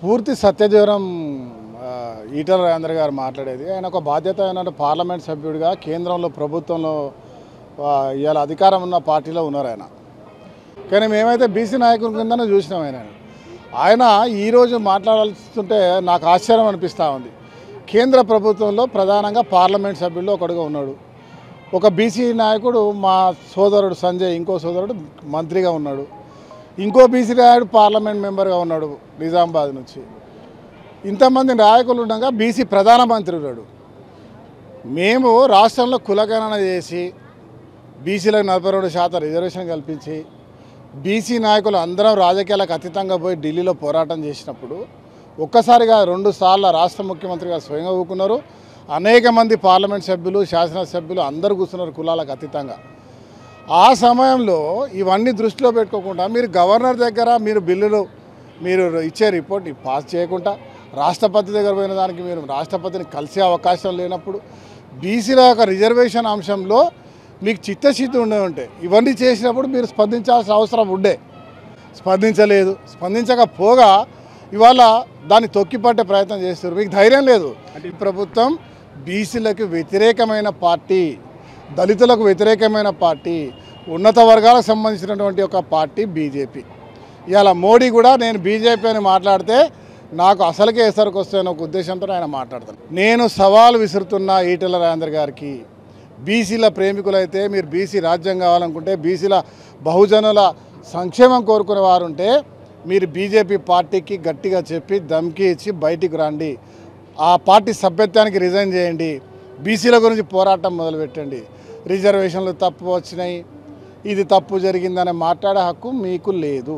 పూర్తి సత్యదూరం ఈటల రాజేందర్ గారు మాట్లాడేది. ఆయన ఒక బాధ్యత పార్లమెంట్ సభ్యుడిగా కేంద్రంలో ప్రభుత్వంలో ఇవాళ అధికారం ఉన్న పార్టీలో ఉన్నారు ఆయన. కానీ మేమైతే బీసీ నాయకుల కిందనే చూసినాం ఆయన ఈరోజు మాట్లాడాల్సింటే నాకు ఆశ్చర్యం అనిపిస్తూ ఉంది. కేంద్ర ప్రభుత్వంలో ప్రధానంగా పార్లమెంట్ సభ్యుల్లో ఒకడుగా ఉన్నాడు. ఒక బీసీ నాయకుడు మా సోదరుడు సంజయ్, ఇంకో సోదరుడు మంత్రిగా ఉన్నాడు. ఇంకో బీసీ నాయకుడు పార్లమెంట్ మెంబర్గా ఉన్నాడు నిజామాబాద్ నుంచి. ఇంతమంది నాయకులు ఉండగా బీసీ ప్రధానమంత్రి ఉన్నాడు. మేము రాష్ట్రంలో కులగణన చేసి బీసీలకు 42% రిజర్వేషన్ కల్పించి బీసీ నాయకులు అందరం రాజకీయాలకు అతీతంగా పోయి ఢిల్లీలో పోరాటం చేసినప్పుడు ఒక్కసారిగా 2 సార్లు రాష్ట్ర ముఖ్యమంత్రిగా స్వయంగా ఊకున్నారు. అనేక మంది పార్లమెంట్ సభ్యులు, శాసనసభ్యులు అందరూ కూర్చున్నారు కులాలకు అతీతంగా. ఆ సమయంలో ఇవన్నీ దృష్టిలో పెట్టుకోకుండా మీరు గవర్నర్ దగ్గర మీరు ఇచ్చే రిపోర్ట్ పాస్ చేయకుండా రాష్ట్రపతి దగ్గర పోయిన దానికి మీరు రాష్ట్రపతిని కలిసే అవకాశం లేనప్పుడు బీసీల యొక్క రిజర్వేషన్ అంశంలో మీకు చిత్తశుద్ధి ఉంటే ఇవన్నీ చేసినప్పుడు మీరు స్పందించాల్సిన అవసరం ఉండే. స్పందించలేదు. స్పందించకపోగా ఇవాళ దాన్ని తొక్కిపట్టే ప్రయత్నం చేస్తారు. మీకు ధైర్యం లేదు. అంటే ఈ ప్రభుత్వం బీసీలకు వ్యతిరేకమైన పార్టీ, దళితులకు వ్యతిరేకమైన పార్టీ, ఉన్నత వర్గాలకు సంబంధించినటువంటి ఒక పార్టీ బీజేపీ. ఇవాళ మోడీ కూడా నేను బీజేపీ అని మాట్లాడితే నాకు అసలుకే ఎసరికి వస్తాయని ఒక ఉద్దేశంతో ఆయన మాట్లాడతాను. నేను సవాల్ విసురుతున్న ఈటల రాజేందర్ గారికి, బీసీల ప్రేమికులైతే మీరు బీసీ రాజ్యం కావాలనుకుంటే, బీసీల బహుజనుల సంక్షేమం కోరుకునే వారు ఉంటే మీరు బీజేపీ పార్టీకి గట్టిగా చెప్పి ధమ్కి ఇచ్చి బయటికి రండి. ఆ పార్టీ సభ్యత్వానికి రిజైన్ చేయండి. బీసీల గురించి పోరాటం మొదలుపెట్టండి. రిజర్వేషన్లు తప్పు వచ్చినాయి, ఇది తప్పు జరిగిందని మాట్లాడే హక్కు మీకు లేదు.